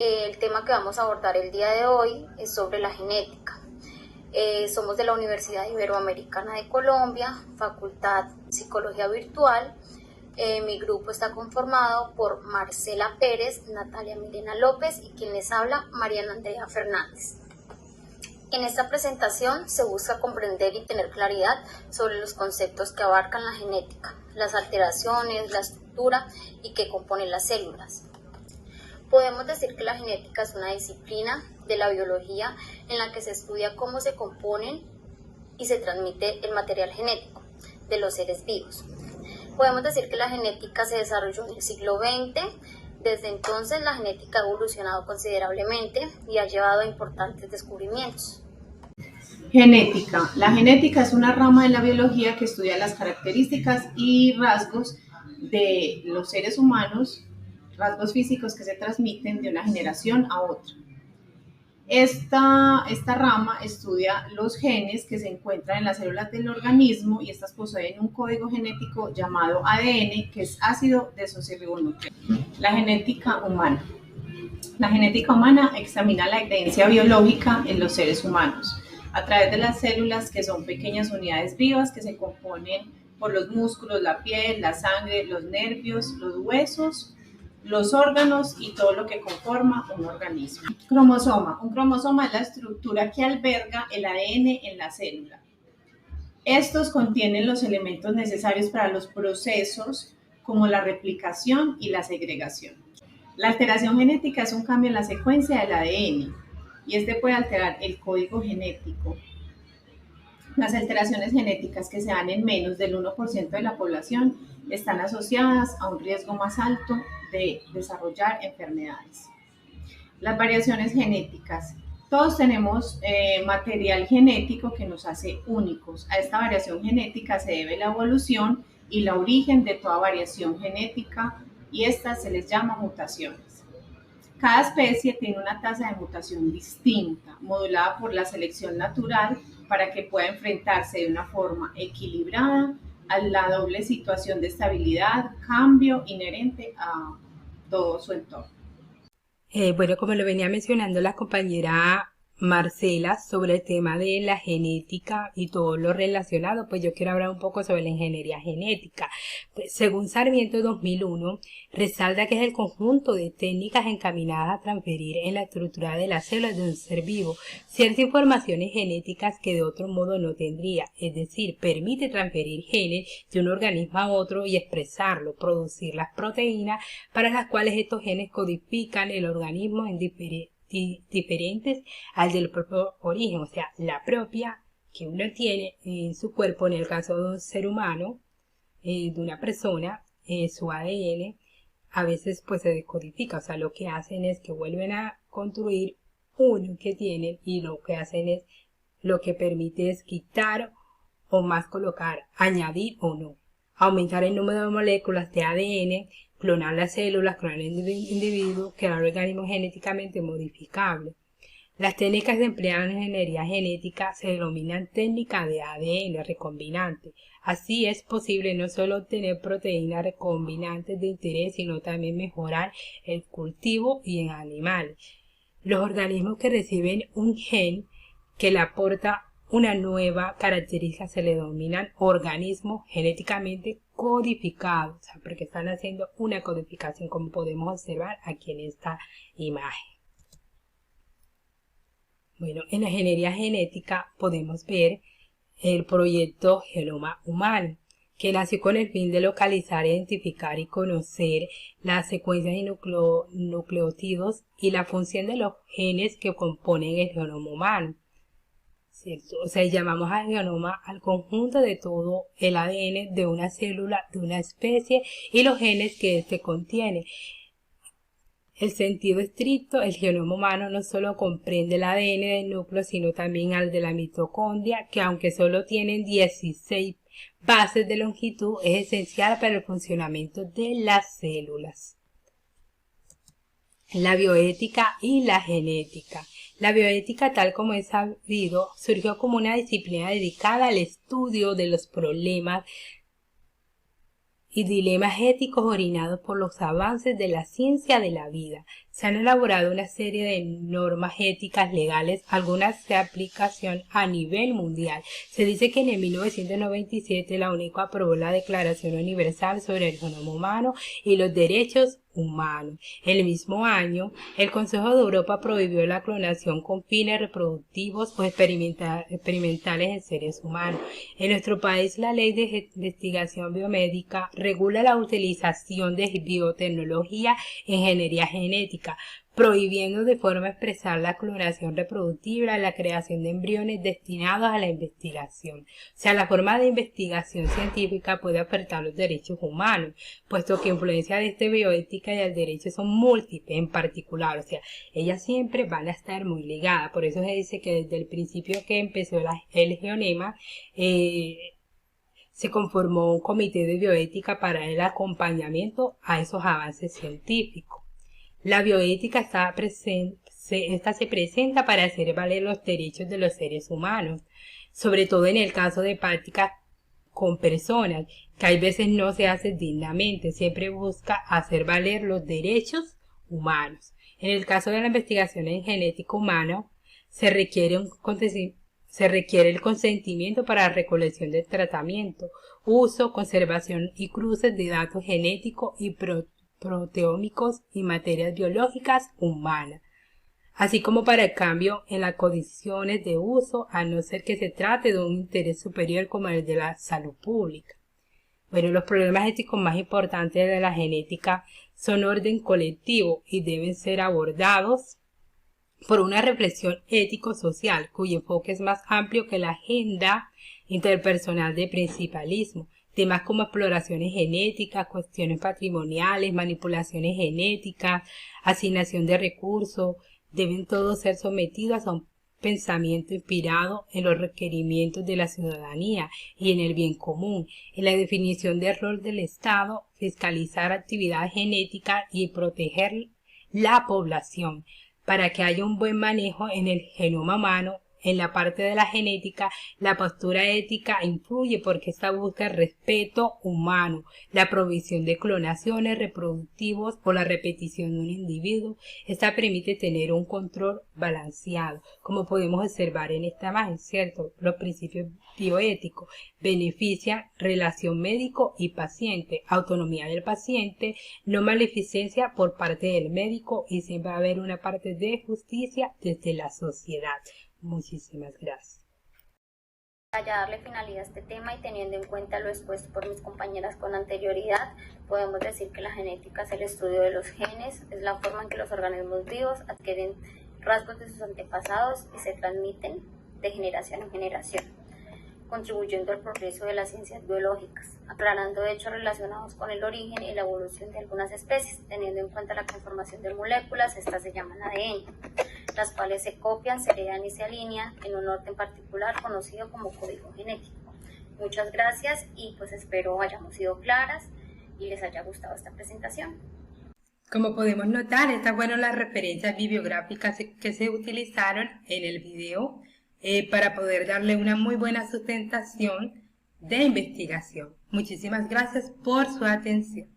El tema que vamos a abordar el día de hoy es sobre la genética. Somos de la Universidad Iberoamericana de Colombia, Facultad Psicología Virtual. Mi grupo está conformado por Marcela Pérez, Natalia Milena López y quien les habla, Mariana Andrea Fernández. En esta presentación se busca comprender y tener claridad sobre los conceptos que abarcan la genética, las alteraciones, la estructura y que componen las células. Podemos decir que la genética es una disciplina de la biología en la que se estudia cómo se componen y se transmite el material genético de los seres vivos. Podemos decir que la genética se desarrolló en el siglo XX. Desde entonces la genética ha evolucionado considerablemente y ha llevado a importantes descubrimientos. Genética. La genética es una rama de la biología que estudia las características y rasgos de los seres humanos, rasgos físicos que se transmiten de una generación a otra. Esta rama estudia los genes que se encuentran en las células del organismo y estas poseen un código genético llamado ADN, que es ácido desoxirribonucleico. La genética humana. La genética humana examina la herencia biológica en los seres humanos a través de las células, que son pequeñas unidades vivas que se componen por los músculos, la piel, la sangre, los nervios, los huesos, los órganos y todo lo que conforma un organismo. Cromosoma. Un cromosoma es la estructura que alberga el ADN en la célula. Estos contienen los elementos necesarios para los procesos como la replicación y la segregación. La alteración genética es un cambio en la secuencia del ADN y este puede alterar el código genético. Las alteraciones genéticas que se dan en menos del 1% de la población están asociadas a un riesgo más alto de desarrollar enfermedades. Las variaciones genéticas. Todos tenemos material genético que nos hace únicos. A esta variación genética se debe la evolución y el origen de toda variación genética, y estas se les llama mutaciones. Cada especie tiene una tasa de mutación distinta, modulada por la selección natural para que pueda enfrentarse de una forma equilibrada a la doble situación de estabilidad, cambio inherente a todo su entorno. Bueno, como lo venía mencionando la compañera Marcela sobre el tema de la genética y todo lo relacionado, pues yo quiero hablar un poco sobre la ingeniería genética. Pues, según Sarmiento 2001, resalta que es el conjunto de técnicas encaminadas a transferir en la estructura de las células de un ser vivo ciertas informaciones genéticas que de otro modo no tendría, es decir, permite transferir genes de un organismo a otro y expresarlo, producir las proteínas para las cuales estos genes codifican el organismo en diferentes al del propio origen, o sea, la propia que uno tiene en su cuerpo, en el caso de un ser humano, de una persona, su ADN, a veces pues se decodifica, o sea, lo que hacen es que vuelven a construir uno que tienen y lo que hacen es, lo que permite es quitar o más colocar, añadir o no, aumentar el número de moléculas de ADN, clonar las células, clonar el individuo, crear organismos genéticamente modificables. Las técnicas que emplean en ingeniería genética se denominan técnica de ADN recombinante. Así es posible no solo obtener proteínas recombinantes de interés, sino también mejorar el cultivo y en animales. Los organismos que reciben un gen que le aporta una nueva característica se le denominan organismos genéticamente codificados, o sea, porque están haciendo una codificación, como podemos observar aquí en esta imagen. Bueno, en la ingeniería genética podemos ver el proyecto Genoma Humano, que nació con el fin de localizar, identificar y conocer las secuencias de nucleótidos y la función de los genes que componen el genoma humano. ¿Cierto? O sea, llamamos al genoma al conjunto de todo el ADN de una célula, de una especie y los genes que éste contiene. El sentido estricto, el genoma humano no solo comprende el ADN del núcleo, sino también al de la mitocondria, que aunque solo tienen 16 bases de longitud, es esencial para el funcionamiento de las células. La bioética y la genética. La bioética, tal como es sabido, surgió como una disciplina dedicada al estudio de los problemas y dilemas éticos originados por los avances de la ciencia de la vida. Se han elaborado una serie de normas éticas legales, algunas de aplicación a nivel mundial. Se dice que en 1997 la UNESCO aprobó la Declaración Universal sobre el Genoma Humano y los Derechos Humanos. El mismo año, el Consejo de Europa prohibió la clonación con fines reproductivos o experimentales en seres humanos. En nuestro país, la Ley de Investigación Biomédica regula la utilización de biotecnología en ingeniería genética, prohibiendo de forma expresa la clonación reproductiva y la creación de embriones destinados a la investigación. O sea, la forma de investigación científica puede afectar los derechos humanos, puesto que influencia de esta bioética y el derecho son múltiples en particular, o sea, ellas siempre van a estar muy ligadas. Por eso se dice que desde el principio que empezó el GEONEMA, se conformó un comité de bioética para el acompañamiento a esos avances científicos. La bioética se presenta para hacer valer los derechos de los seres humanos, sobre todo en el caso de prácticas con personas, que hay veces no se hace dignamente, siempre busca hacer valer los derechos humanos. En el caso de la investigación en genética humana, se requiere el consentimiento para la recolección del tratamiento, uso, conservación y cruces de datos genéticos y proteómicos y materias biológicas humanas, así como para el cambio en las condiciones de uso, a no ser que se trate de un interés superior como el de la salud pública. Bueno, los problemas éticos más importantes de la genética son orden colectivo y deben ser abordados por una reflexión ético-social cuyo enfoque es más amplio que la agenda interpersonal de principalismo. Temas como exploraciones genéticas, cuestiones patrimoniales, manipulaciones genéticas, asignación de recursos, deben todos ser sometidos a un pensamiento inspirado en los requerimientos de la ciudadanía y en el bien común, en la definición del rol del Estado, fiscalizar actividades genéticas y proteger la población, para que haya un buen manejo en el genoma humano. En la parte de la genética, la postura ética influye porque esta busca el respeto humano, la provisión de clonaciones reproductivos o la repetición de un individuo. Esta permite tener un control balanceado, como podemos observar en esta imagen, ¿cierto? Los principios bioéticos benefician relación médico y paciente, autonomía del paciente, no maleficencia por parte del médico y siempre va a haber una parte de justicia desde la sociedad. Muchísimas gracias. Para ya darle finalidad a este tema y teniendo en cuenta lo expuesto por mis compañeras con anterioridad, podemos decir que la genética es el estudio de los genes, es la forma en que los organismos vivos adquieren rasgos de sus antepasados y se transmiten de generación en generación, contribuyendo al progreso de las ciencias biológicas, aclarando hechos relacionados con el origen y la evolución de algunas especies, teniendo en cuenta la conformación de moléculas, estas se llaman ADN, las cuales se copian, se heredan y se alinean en un orden particular conocido como código genético. Muchas gracias y pues espero hayamos sido claras y les haya gustado esta presentación. Como podemos notar, estas fueron las referencias bibliográficas que se utilizaron en el video para poder darle una muy buena sustentación de investigación. Muchísimas gracias por su atención.